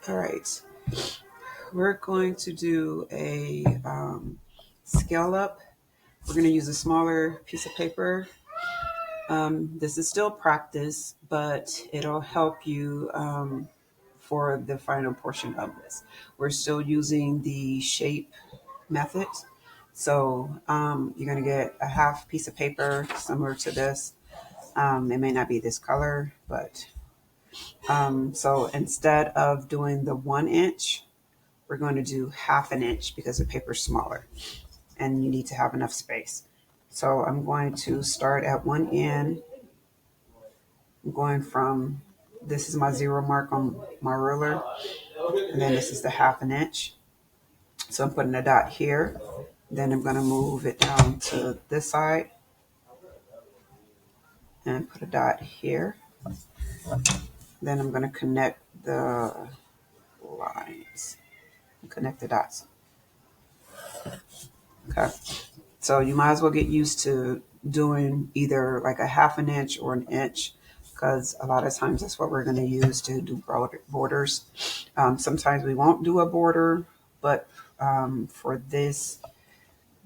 All right, we're going to do a scale up. We're going to use a smaller piece of paper. This is still practice, but it'll help you for the final portion of this. We're still using the shape method. So you're going to get a half piece of paper similar to this. It may not be this color, but so instead of doing the 1 inch, we're going to do half an inch because the paper's smaller and you need to have enough space. So I'm going to start at one end. I'm going from, this is my zero mark on my ruler, and then this is the half an inch. So I'm putting a dot here. Then I'm going to move it down to this side and put a dot here. Then I'm going to connect the lines, connect the dots. Okay. So you might as well get used to doing either like a half an inch or an inch, because a lot of times that's what we're going to use to do borders. Sometimes we won't do a border, but for this,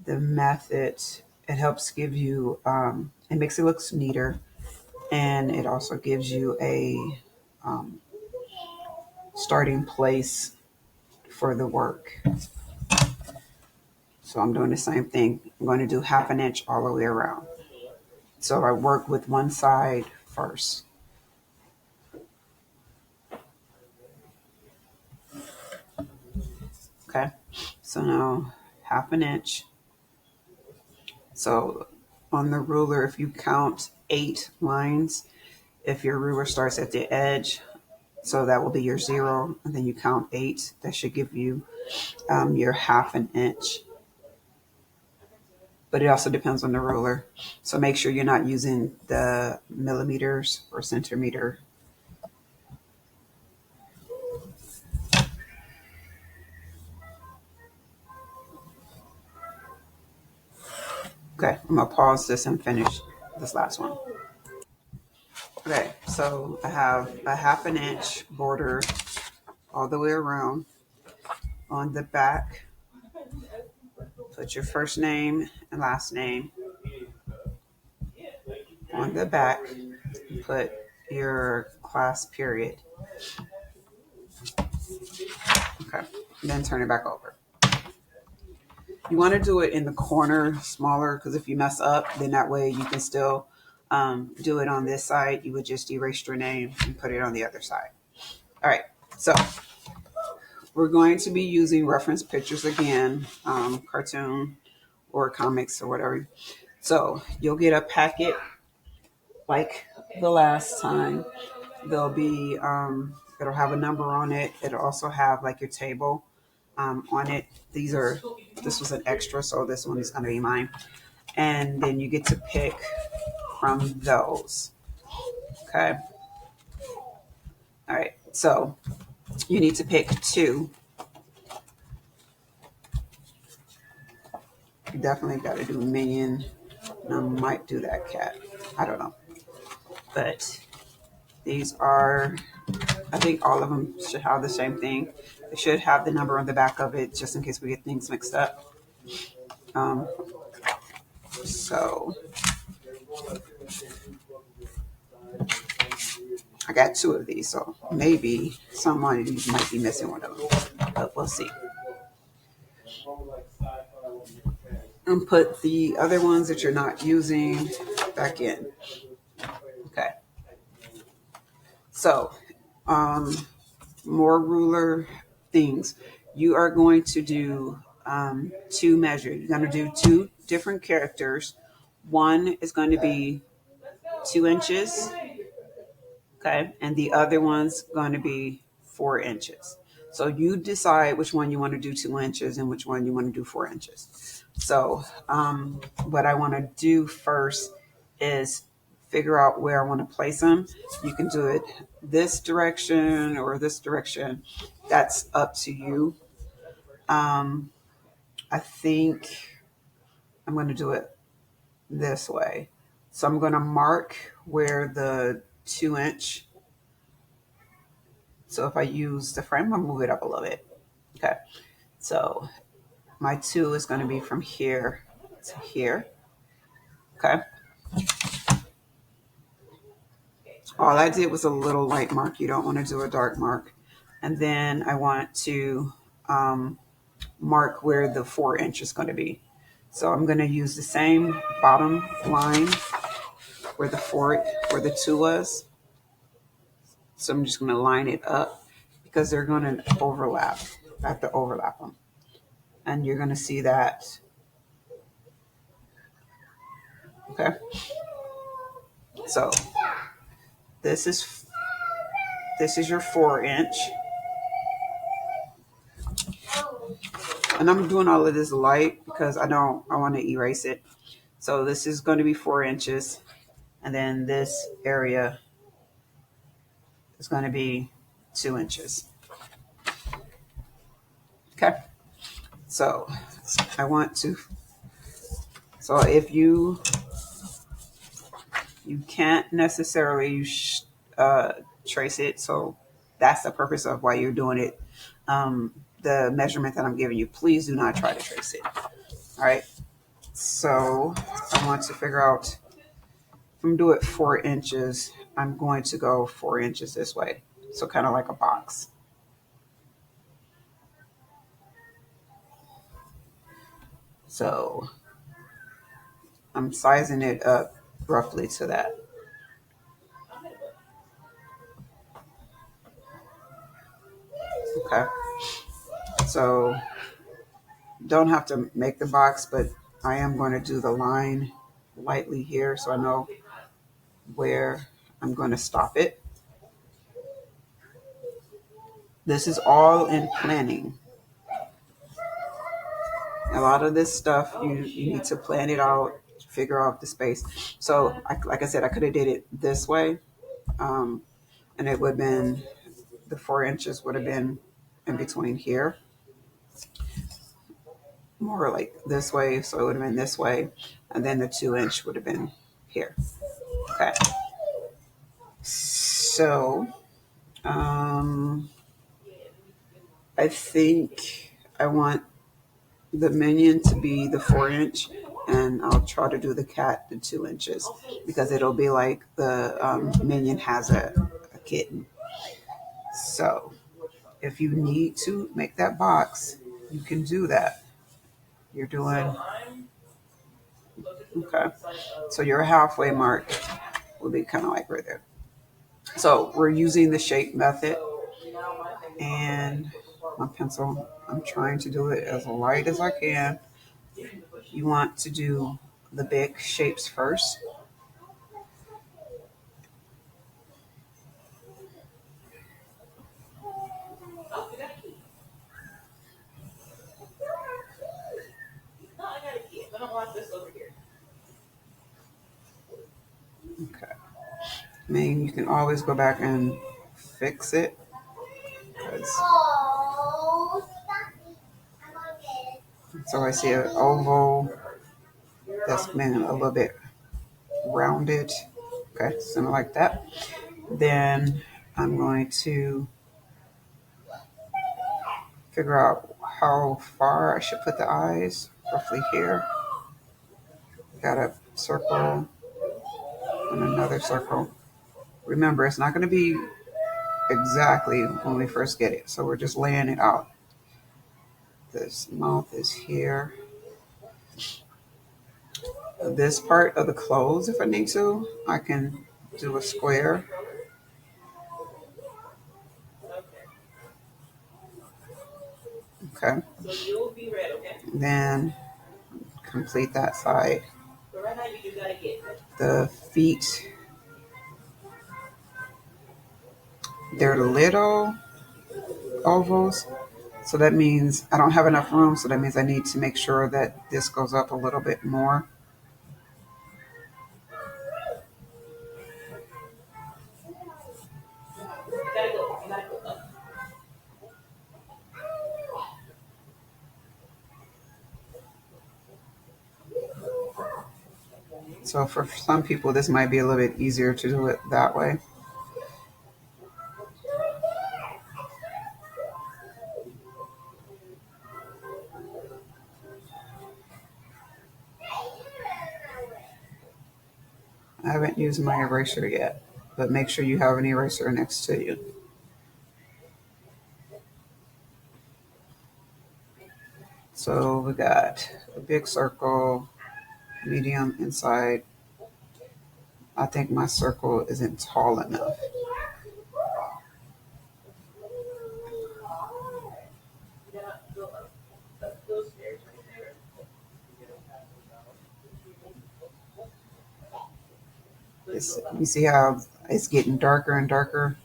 the method, it helps give you, it makes it look neater, and it also gives you a um, starting place for the work. So I'm doing the same thing. I'm going to do half an inch all the way around. So I work with one side first. Okay. So now half an inch. So on the ruler, if you count 8 lines, if your ruler starts at the edge, so that will be your zero, and then you count 8, that should give you your half an inch. But it also depends on the ruler. So make sure you're not using the millimeters or centimeter. Okay, I'm gonna pause this and finish this last one. Okay, so I have a half an inch border all the way around. On the back, put your first name and last name. On the back, put your class period. Okay, then turn it back over. You want to do it in the corner smaller, because if you mess up, then that way you can still do it on this side. You would just erase your name and put it on the other side. All right, so we're going to be using reference pictures again, cartoon or comics or whatever. So you'll get a packet like the last time. There'll be, it'll have a number on it. It'll also have like your table on it. This was an extra, so this one is going to be mine. And then you get to pick from those. Okay. All right. So you need to pick two. You definitely got to do minion. I might do that cat. I don't know. But these are, I think all of them should have the same thing. It should have the number on the back of it, just in case we get things mixed up. Um, so I got two of these, so maybe some of these might be missing one of them, but we'll see. And put the other ones that you're not using back in. Okay. So, um, more ruler things. You are going to do two measures. You're going to do two different characters. One is going to be 2 inches, okay, and the other one's going to be 4 inches. So you decide which one you want to do 2 inches and which one you want to do 4 inches. So what I want to do first is figure out where I want to place them. You can do it this direction or this direction. That's up to you. Um, I think I'm going to do it this way. So I'm going to mark where the 2 inch So if I use the frame, I'll move it up a little bit. Okay. So my 2 is going to be from here to here. Okay. All I did was a little light mark. You don't want to do a dark mark. And then I want to um, mark where the 4 inch is going to be. So I'm going to use the same bottom line where where the 2 was. So I'm just going to line it up because they're going to overlap. I have to overlap them. And you're going to see that. Okay. So this is this is your 4 inch. And I'm doing all of this light because I want to erase it. So this is going to be 4 inches. And then this area is going to be 2 inches. Okay. So I want to, so if you can't necessarily trace it. So that's the purpose of why you're doing it. The measurement that I'm giving you, please do not try to trace it. All right. So I want to figure out, if I'm doing it 4 inches, I'm going to go 4 inches this way. So kind of like a box. So I'm sizing it up roughly to that. Okay. So don't have to make the box, but I am going to do the line lightly here so I know where I'm going to stop it. This is all in planning. A lot of this stuff, you need to plan it out, figure out the space. So like I said, I could have did it this way, and it would have been, the 4 inches would have been in between here, more like this way. So it would have been this way, and then the 2 inch would have been here. Okay. So I think I want the minion to be the 4 inch, and I'll try to do the cat the 2 inches because it'll be like the minion has a kitten. So if you need to make that box, you can do that. You're doing okay. So your halfway mark will be kind of like right there. So we're using the shape method, and my pencil, I'm trying to do it as light as I can. You want to do the big shapes first. Okay. I mean, you can always go back and fix it. 'Cause- so I see an oval that's been a little bit rounded. Okay, something like that. Then I'm going to figure out how far I should put the eyes, roughly here. Got a circle and another circle. Remember, it's not going to be exactly when we first get it, so we're just laying it out. This mouth is here. This part of the clothes, if I need to, I can do a square. Okay. Then complete that side. The feet, they're little ovals. So that means I don't have enough room. So that means I need to make sure that this goes up a little bit more. So for some people, this might be a little bit easier to do it that way. I haven't used my eraser yet, but make sure you have an eraser next to you. So we got a big circle, medium inside. I think my circle isn't tall enough. You see how it's getting darker and darker?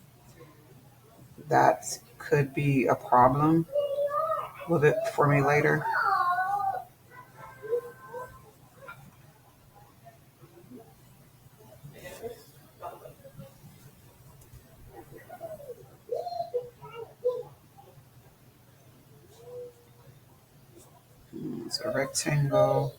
That could be a problem with it for me later. It's a rectangle.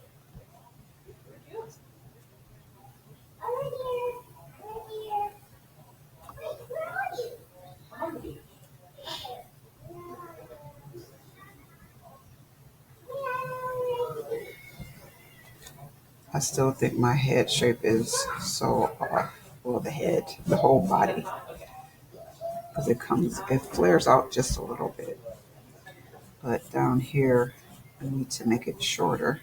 I still think my head shape is so off. Well, the head, the whole body, because it flares out just a little bit. But down here, I need to make it shorter.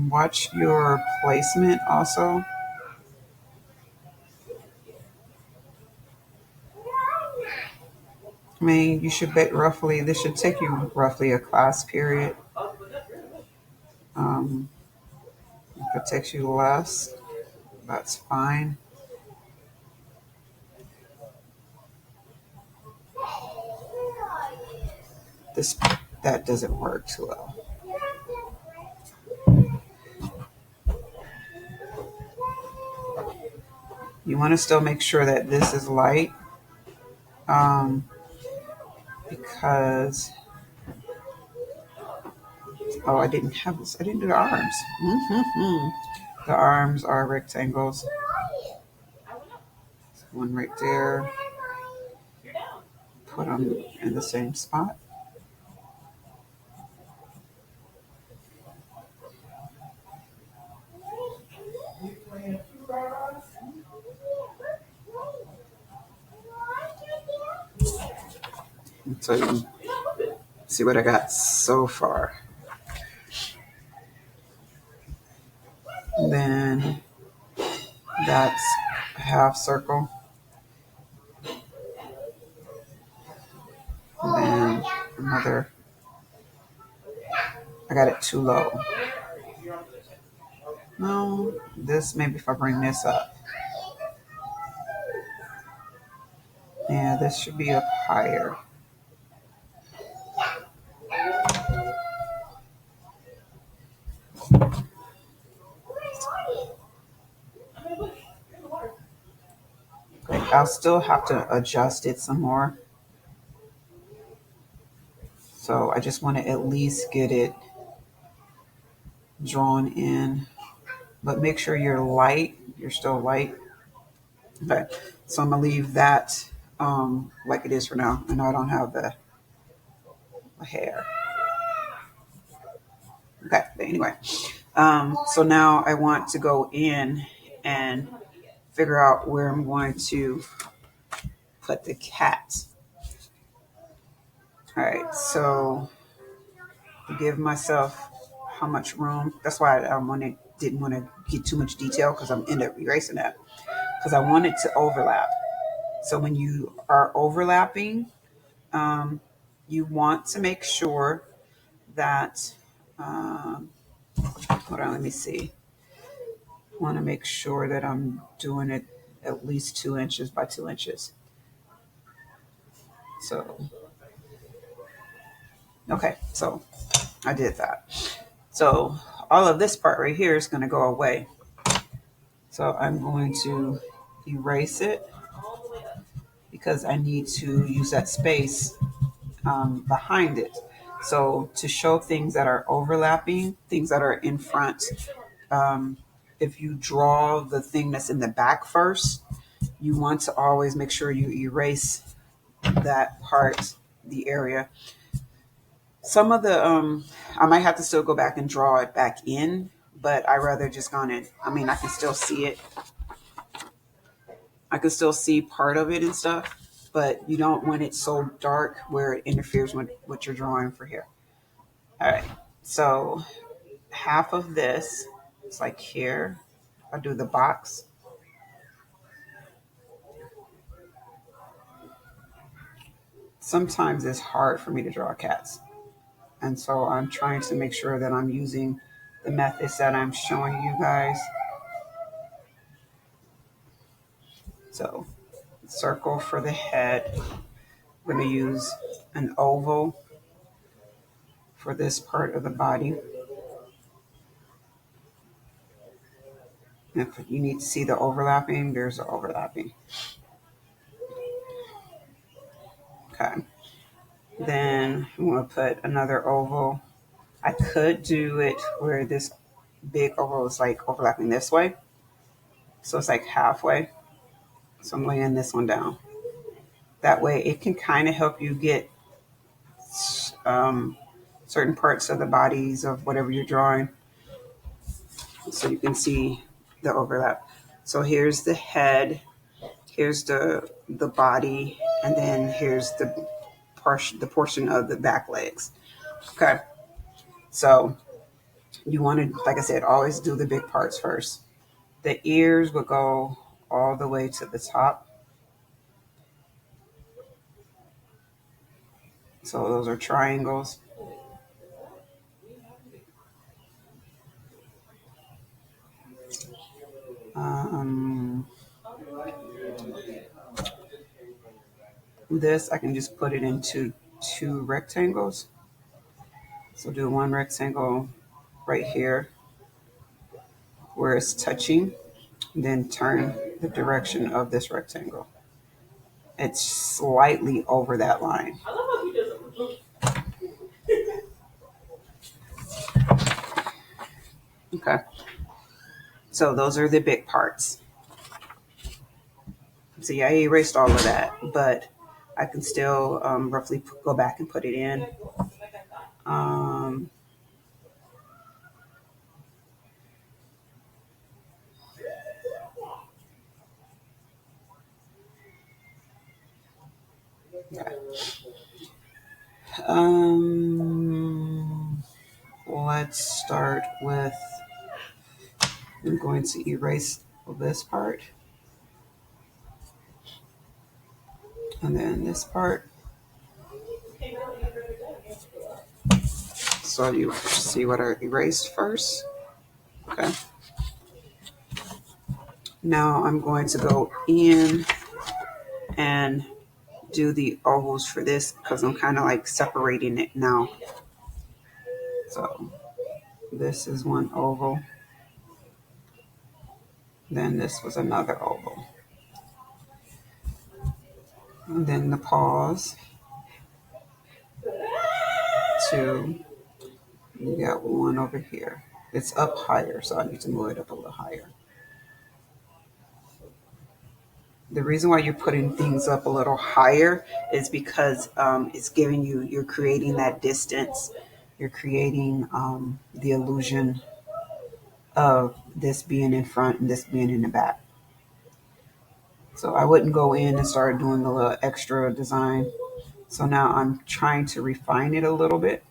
Watch your placement also. I mean, you should bet roughly, this should take you roughly a class period. Um, if it takes you less, that's fine. This That doesn't work too well. You want to still make sure that this is light, um, because I didn't have this. I didn't do the arms. Hmm. The arms are rectangles. One right there. Put them in the same spot. So you can see what I got so far. Then that's a half circle. And then another. I got it too low. No, maybe if I bring this up. Yeah, this should be up higher. Okay, I'll still have to adjust it some more. So I just want to at least get it drawn in. But make sure you're light. You're still light. Okay, so I'm gonna leave that like it is for now. I know I don't have the hair. Okay, but anyway, so now I want to go in and figure out where I'm going to put the cat. All right, so give myself how much room. That's why didn't want to get too much detail because I'm end up erasing that because I want it to overlap. So when you are overlapping, you want to make sure that. Hold on, let me see. I want to make sure that I'm doing it at least 2 inches by 2 inches. So, okay, so I did that. So all of this part right here is going to go away. So I'm going to erase it because I need to use that space behind it. So to show things that are overlapping, things that are in front, um, if you draw the thing that's in the back first, you want to always make sure you erase that part, the area. Some of the, I might have to still go back and draw it back in, but I rather just gone in. I mean, I can still see it. I can still see part of it and stuff, but you don't want it so dark where it interferes with what you're drawing for here. All right. So half of this, it's like here. I'll do the box. Sometimes it's hard for me to draw cats. And so I'm trying to make sure that I'm using the methods that I'm showing you guys. So circle for the head. I'm going to use an oval for this part of the body. If you need to see the overlapping, there's the overlapping. Okay. Then I'm going to put another oval. I could do it where this big oval is like overlapping this way. So it's like halfway. So I'm laying this one down. That way it can kind of help you get um, certain parts of the bodies of whatever you're drawing so you can see the overlap. So here's the head, here's the body, and then here's the portion of the back legs. Okay. So you want to, like I said, always do the big parts first. The ears will go all the way to the top. So those are triangles. Um, this, I can just put it into two rectangles. So do one rectangle right here where it's touching, then turn the direction of this rectangle. It's slightly over that line. Okay. So those are the big parts. See, I erased all of that, but I can still roughly go back and put it in. Um, okay. Let's start with, I'm going to erase this part and then this part. So you see what I erased first. Okay. Now I'm going to go in and do the ovals for this because I'm kind of like separating it now. So this is one oval. Then this was another oval. And then the paws. Two. You got one over here. It's up higher, so I need to move it up a little higher. The reason why you're putting things up a little higher is because it's giving you, you're creating that distance. You're creating the illusion of this being in front and this being in the back. So I wouldn't go in and start doing a little extra design. So now I'm trying to refine it a little bit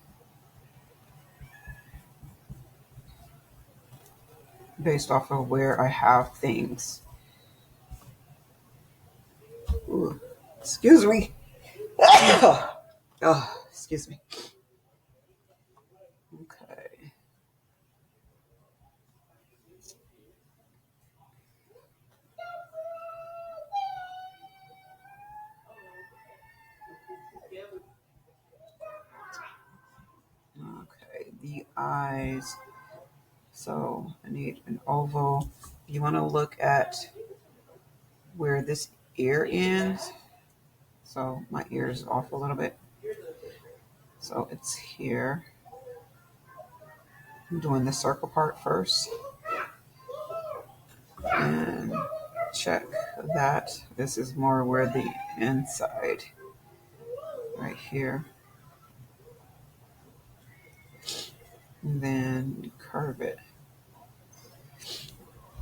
based off of where I have things. Ooh, excuse me. Oh, excuse me. Okay. Okay. The eyes. So I need an oval. You want to look at where this ear ends. So my ear is off a little bit. So it's here. I'm doing the circle part first and check that. This is more where the inside, right here. And then curve it.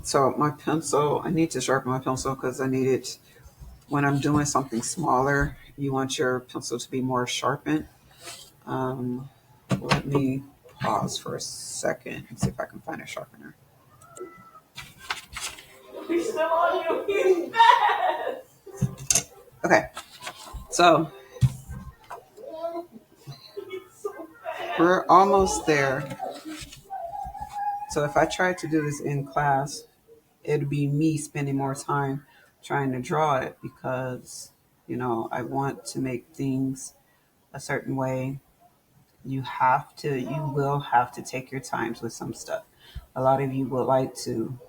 So my pencil, I need to sharpen my pencil because I need it when I'm doing something smaller. You want your pencil to be more sharpened. Let me pause for a second and see if I can find a sharpener. He's still on you. He's fast. Okay, so we're almost there. So if I tried to do this in class, it'd be me spending more time trying to draw it because, I want to make things a certain way. You will have to take your times with some stuff. A lot of you would like to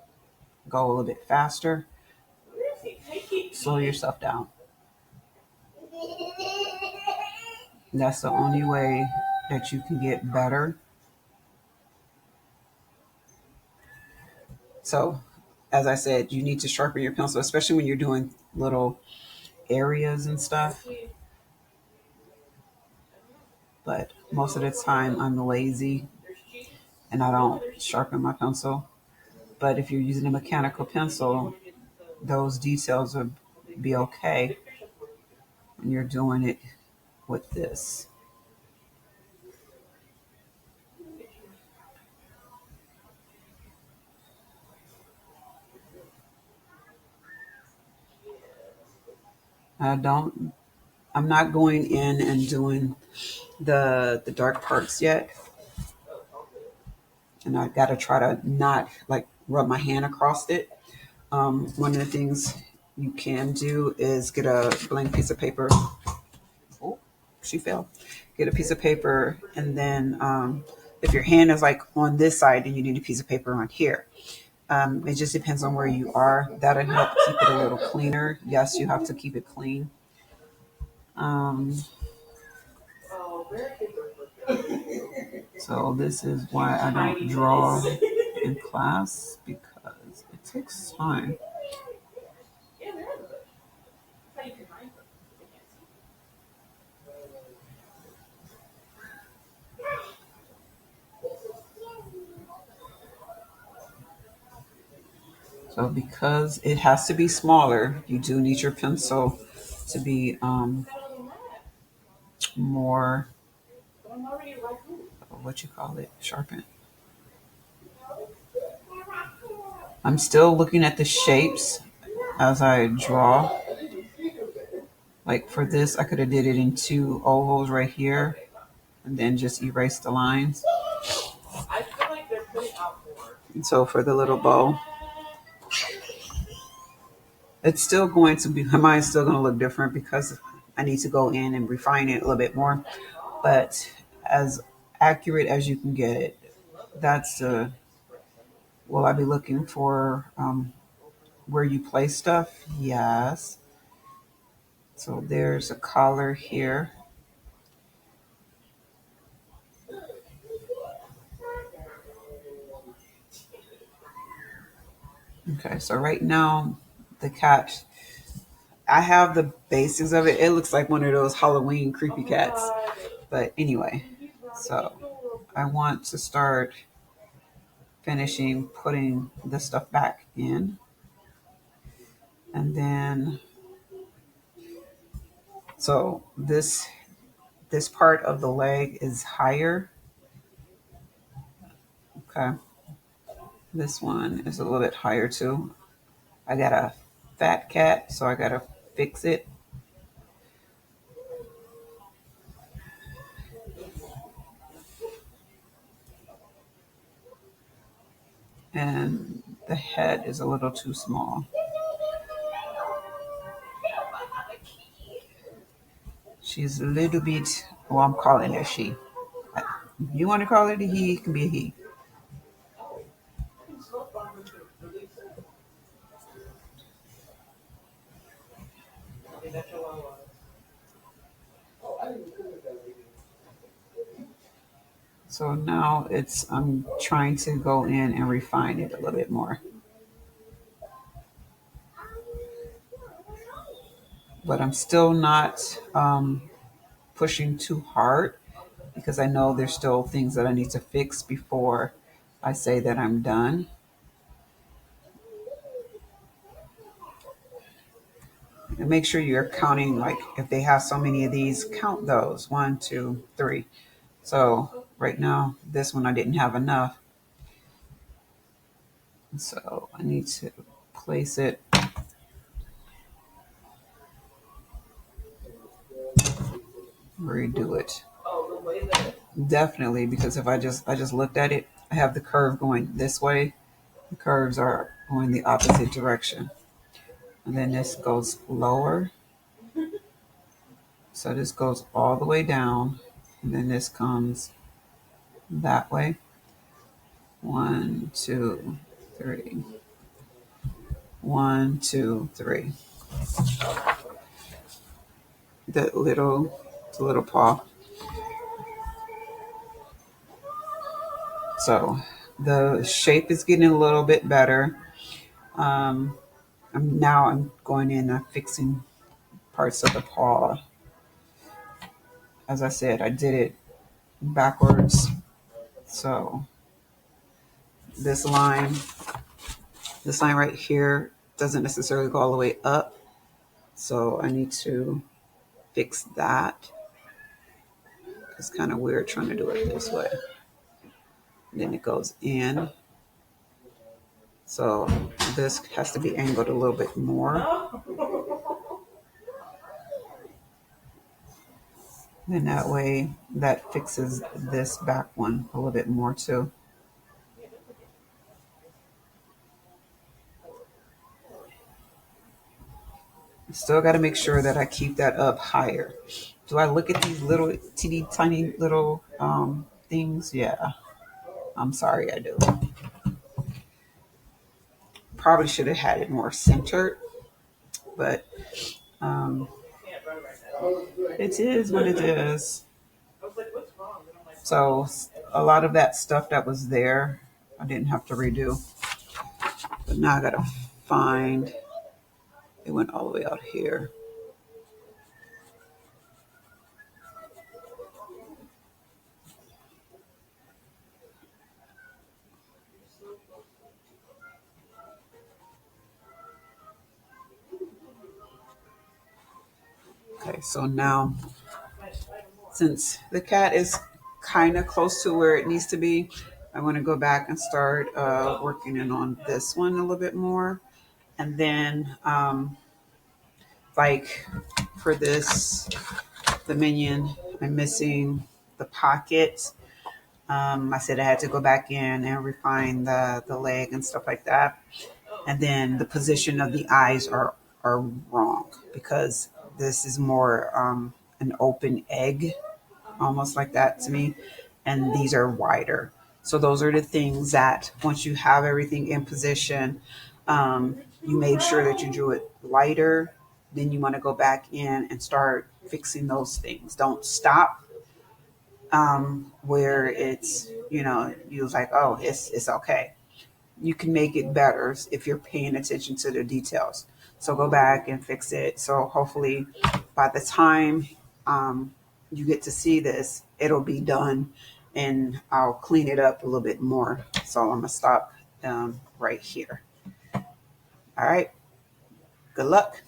go a little bit faster. Slow yourself down. That's the only way that you can get better. So, as I said, you need to sharpen your pencil, especially when you're doing little areas and stuff. But most of the time, I'm lazy and I don't sharpen my pencil. But if you're using a mechanical pencil, those details will be okay when you're doing it with this. I don't. I'm not going in and doing the dark parts yet, and I got to try to not like rub my hand across it. One of the things you can do is get a blank piece of paper. Oh, she fell. Get a piece of paper, and then if your hand is like on this side, then you need a piece of paper on here. It just depends on where you are. That'll help keep it a little cleaner. Yes, you have to keep it clean. Um, so this is why I don't draw in class because it takes time. So because it has to be smaller, you do need your pencil to be more, what you call it, sharpened. I'm still looking at the shapes as I draw. Like for this, I could have did it in two ovals right here and then just erase the lines. And so for the little bow, it's still going to be, mine's still going to look different because I need to go in and refine it a little bit more. But as accurate as you can get it, that's will I be looking for where you place stuff? Yes. So there's a collar here. Okay, so right now the cat, I have the basics of it. It looks like one of those Halloween creepy cats. But anyway, so I want to start finishing putting the stuff back in. And then so this part of the leg is higher. Okay. This one is a little bit higher too. I got a fat cat, so I gotta fix it. And the head is a little too small. She's a little bit, well, I'm calling her she. You want to call it a he, it can be a he. So now I'm trying to go in and refine it a little bit more. But I'm still not pushing too hard because I know there's still things that I need to fix before I say that I'm done. And make sure you're counting, like if they have so many of these, count those. One, two, three. So right now, this one I didn't have enough. So I need to place it, redo it. Definitely, because if I just looked at it, I have the curve going this way. The curves are going the opposite direction. And then this goes lower. So this goes all the way down. And then this comes that way. One, two, three. One, two, three. The little paw. So the shape is getting a little bit better. Um, I'm going in and fixing parts of the paw. As I said, I did it backwards. So this line, this line right here doesn't necessarily go all the way up. So I need to fix that. It's kind of weird trying to do it this way. And then it goes in. So this has to be angled a little bit more. Then that way that fixes this back one a little bit more too. Still got to make sure that I keep that up higher. Do I look at these little teeny tiny little things? Yeah. I'm sorry, I do. Probably should have had it more centered, but um, it is what it is. So a lot of that stuff that was there, I didn't have to redo. But now I gotta find. It went all the way out here. Okay, so now since the cat is kind of close to where it needs to be, I want to go back and start working in on this one a little bit more. And then, like for this, the minion, I'm missing the pocket. I said I had to go back in and refine the leg and stuff like that. And then the position of the eyes are wrong because this is more an open egg, almost like that to me, and these are wider. So those are the things that once you have everything in position, you made sure that you drew it lighter. Then you want to go back in and start fixing those things. Don't stop where it's you was like, oh, it's okay. You can make it better if you're paying attention to the details. So go back and fix it. So hopefully by the time you get to see this, it'll be done and I'll clean it up a little bit more. So I'm going to stop right here. All right. Good luck.